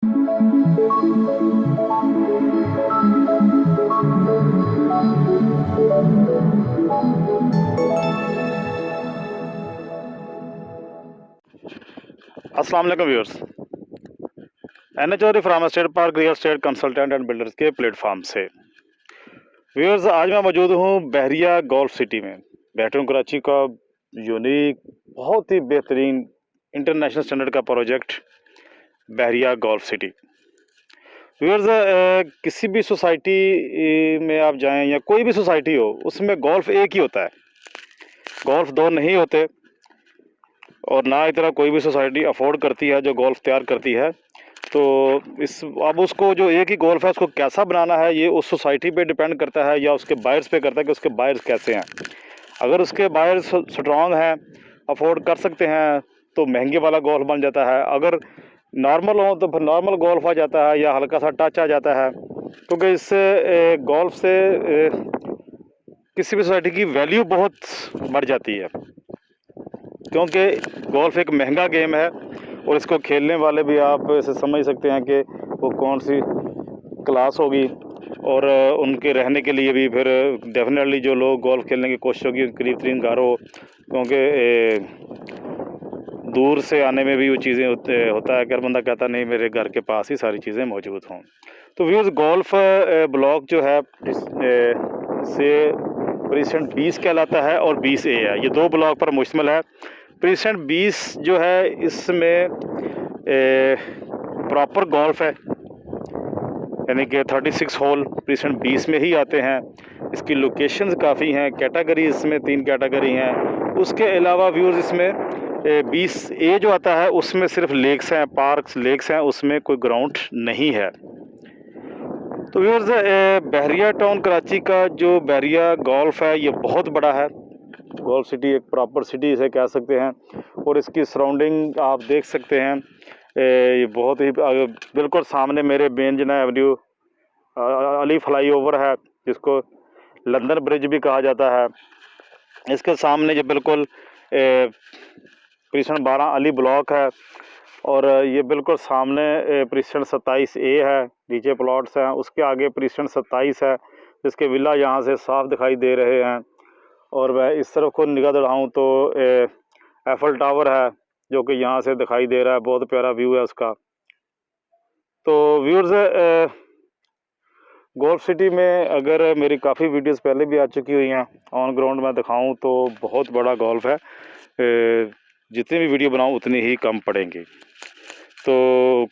अस्सलाम वालेकुम viewers. NH from state park real estate consultant and builders के platform से व्यूअर्स, आज मैं मौजूद हूँ बहरिया गोल्फ सिटी में। बेहतरीन कराची का यूनिक, बहुत ही बेहतरीन इंटरनेशनल स्टैंडर्ड का प्रोजेक्ट बहरिया गोल्फ सिटी। व्यूअर्स, किसी भी सोसाइटी में आप जाएं या कोई भी सोसाइटी हो, उसमें गोल्फ एक ही होता है, गोल्फ दो नहीं होते। और ना इतना कोई भी सोसाइटी अफोर्ड करती है जो गोल्फ तैयार करती है। तो अब उसको जो एक ही गोल्फ है उसको कैसा बनाना है, ये उस सोसाइटी पे डिपेंड करता है या उसके बायर्स पे करता है कि उसके बायर्स कैसे हैं। अगर उसके बायर्स स्ट्रॉन्ग हैं, अफोर्ड कर सकते हैं, तो महंगे वाला गोल्फ बन जाता है। अगर नॉर्मल हो तो फिर नॉर्मल गोल्फ आ जाता है या हल्का सा टच आ जाता है, क्योंकि इससे गोल्फ से किसी भी सोसाइटी की वैल्यू बहुत बढ़ जाती है, क्योंकि गोल्फ एक महंगा गेम है और इसको खेलने वाले भी आप इसे समझ सकते हैं कि वो कौन सी क्लास होगी। और उनके रहने के लिए भी फिर डेफिनेटली जो लोग गोल्फ खेलने की कोशिश होगी करीब तरीन घर हो, क्योंकि दूर से आने में भी वो चीज़ें होता है कि हर बंदा कहता नहीं मेरे घर के पास ही सारी चीज़ें मौजूद हों। तो व्यूअर्स, गोल्फ ब्लॉक जो है से प्रीसेंट 20 कहलाता है और 20A है। ये दो ब्लॉक पर मुश्तमिल है। प्रीसेंट 20 जो है इसमें प्रॉपर गोल्फ है, यानी कि 36 होल प्रीसेंट 20 में ही आते हैं। इसकी लोकेशंस काफ़ी हैं, कैटेगरी इसमें 3 कैटेगरी हैं। उसके अलावा व्यूअर्स, इसमें 20A जो आता है उसमें सिर्फ लेक्स हैं, पार्क्स लेक्स हैं, उसमें कोई ग्राउंड नहीं है। तो व्यूअर्स, बहरिया टाउन कराची का जो बहरिया गोल्फ है ये बहुत बड़ा है। गोल्फ सिटी एक प्रॉपर सिटी इसे कह सकते हैं, और इसकी सराउंडिंग आप देख सकते हैं। ये बहुत ही बिल्कुल सामने मेरे मेन जना एवेन्यू अली फ्लाई ओवर है, जिसको लंदन ब्रिज भी कहा जाता है। इसके सामने जो बिल्कुल प्रीसेंट 12 अली ब्लॉक है, और ये बिल्कुल सामने प्रीसेंट 27A है, नीचे प्लॉट्स हैं। उसके आगे प्रीसेंट 27 है, जिसके विला यहाँ से साफ दिखाई दे रहे हैं। और वह इस तरफ को निगाह दौड़ाऊँ तो एफल टावर है जो कि यहाँ से दिखाई दे रहा है, बहुत प्यारा व्यू है उसका। तो व्यूअर्स, गोल्फ सिटी में अगर मेरी काफ़ी वीडियोस पहले भी आ चुकी हुई हैं, ऑन ग्राउंड में दिखाऊं तो बहुत बड़ा गोल्फ है। जितनी भी वीडियो बनाऊं उतनी ही कम पड़ेंगी। तो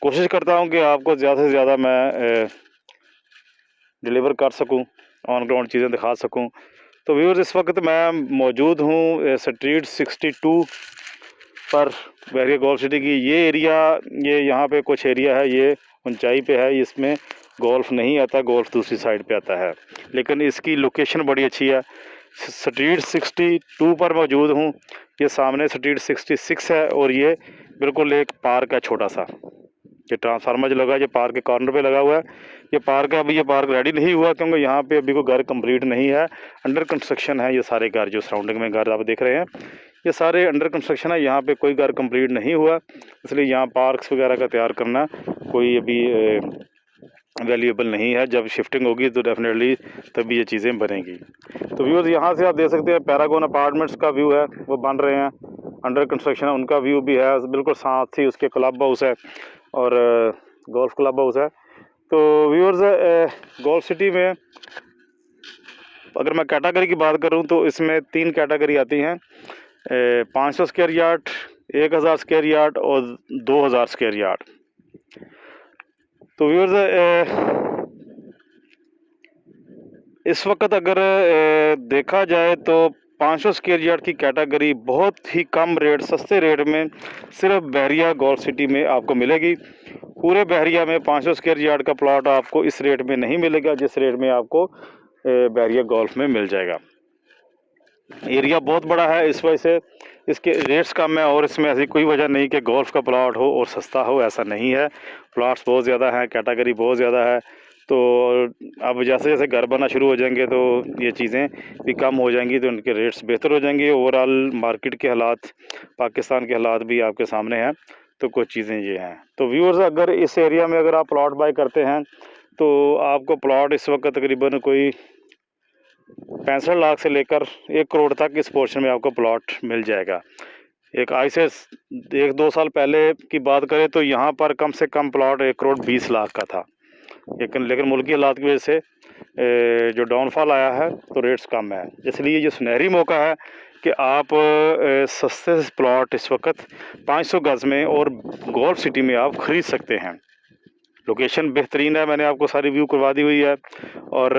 कोशिश करता हूं कि आपको ज़्यादा से ज़्यादा मैं डिलीवर कर सकूं, ऑन ग्राउंड चीज़ें दिखा सकूं। तो व्यूअर्स, इस वक्त मैं मौजूद हूं स्ट्रीट 62 पर बहरिया गोल्फ सिटी की। ये एरिया, ये यहाँ पे कुछ एरिया है, ये ऊंचाई पे है, इसमें गोल्फ नहीं आता, गोल्फ दूसरी साइड पे आता है, लेकिन इसकी लोकेशन बड़ी अच्छी है। स्ट्रीट 62 पर मौजूद हूँ। ये सामने स्ट्रीट 66 है, और ये बिल्कुल एक पार्क है छोटा सा। ये ट्रांसफार्मर जो लगा है ये पार्क के कॉर्नर पे लगा हुआ है। ये पार्क है, अभी ये पार्क रेडी नहीं हुआ, क्योंकि यहाँ पे अभी कोई घर कंप्लीट नहीं है, अंडर कंस्ट्रक्शन है। ये सारे घर जो सराउंडिंग में घर आप देख रहे हैं, ये सारे अंडर कंस्ट्रक्शन है, यहाँ पे कोई घर कंप्लीट नहीं हुआ, इसलिए यहाँ पार्क्स वगैरह का तैयार करना कोई अभी वैल्यूएबल नहीं है। जब शिफ्टिंग होगी तो डेफिनेटली तभी ये चीज़ें बनेंगी। तो व्यूअर्स, यहाँ से आप देख सकते हैं पैरागॉन अपार्टमेंट्स का व्यू है, वो बन रहे हैं, अंडर कंस्ट्रक्शन है, उनका व्यू भी है। बिल्कुल साथ ही उसके क्लब हाउस है और गोल्फ क्लब हाउस है। तो व्यूअर्स, गोल्फ सिटी में अगर मैं कैटेगरी की बात करूं तो इसमें 3 कैटेगरी आती हैं, 500 स्क्वायर यार्ड, 1000 स्क्वायर यार्ड और 2000 स्क्वायर यार्ड। तो व्यूअर्स, इस वक्त अगर देखा जाए तो 500 स्क्वायर यार्ड की कैटेगरी बहुत ही कम रेट, सस्ते रेट में सिर्फ बहरिया गोल्फ सिटी में आपको मिलेगी। पूरे बहरिया में 500 स्क्वायर यार्ड का प्लॉट आपको इस रेट में नहीं मिलेगा जिस रेट में आपको बहरिया गोल्फ में मिल जाएगा। एरिया बहुत बड़ा है, इस वजह से इसके रेट्स कम है, और इसमें ऐसी कोई वजह नहीं कि गोल्फ का प्लॉट हो और सस्ता हो, ऐसा नहीं है। प्लॉट्स बहुत ज़्यादा हैं, कैटेगरी बहुत ज़्यादा है। तो अब जैसे जैसे घर बनना शुरू हो जाएंगे तो ये चीज़ें भी कम हो जाएंगी, तो उनके रेट्स बेहतर हो जाएंगे। ओवरऑल मार्केट के हालात, पाकिस्तान के हालात भी आपके सामने हैं। तो कुछ चीज़ें ये हैं। तो व्यूअर्स, अगर इस एरिया में अगर आप प्लॉट बाय करते हैं तो आपको प्लॉट इस वक्त तकरीबन कोई 65 लाख से लेकर 1 करोड़ तक इस पोर्शन में आपको प्लॉट मिल जाएगा। एक आज से 1-2 साल पहले की बात करें तो यहाँ पर कम से कम प्लॉट 1 करोड़ 20 लाख का था, लेकिन मुल्की हालात की वजह से जो डाउनफॉल आया है तो रेट्स कम है। इसलिए ये सुनहरी मौका है कि आप सस्ते से प्लॉट इस वक्त 500 गज़ में और गोल्फ सिटी में आप ख़रीद सकते हैं। लोकेशन बेहतरीन है, मैंने आपको सारी व्यू करवा दी हुई है, और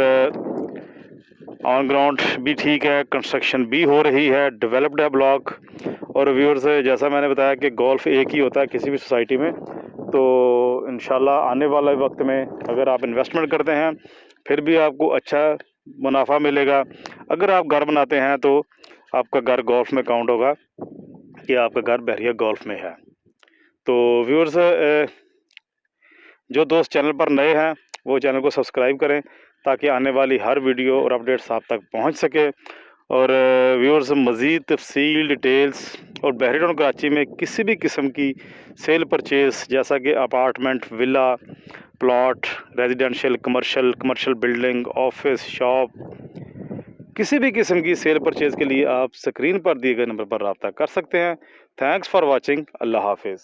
ऑन ग्राउंड भी ठीक है, कंस्ट्रक्शन भी हो रही है, डेवलप्ड है ब्लॉक। और व्यूअर्स, जैसा मैंने बताया कि गोल्फ एक ही होता है किसी भी सोसाइटी में, तो इंशाल्लाह आने वाले वक्त में अगर आप इन्वेस्टमेंट करते हैं फिर भी आपको अच्छा मुनाफा मिलेगा। अगर आप घर बनाते हैं तो आपका घर गोल्फ में काउंट होगा कि आपका घर बहरिया गोल्फ में है। तो व्यूअर्स, जो दोस्त चैनल पर नए हैं वो चैनल को सब्सक्राइब करें ताकि आने वाली हर वीडियो और अपडेट्स आप तक पहुंच सके। और व्यूअर्स, मज़ीद तफसील डिटेल्स और बहरी टाउन कराची में किसी भी किस्म की सेल परचेज़, जैसा कि apartment, villa, plot, residential, commercial building, office, shop, किसी भी किस्म की सेल परचेज़ के लिए आप स्क्रीन पर दिए गए नंबर पर रब्ता कर सकते हैं। Thanks for watching. अल्लाह हाफिज़।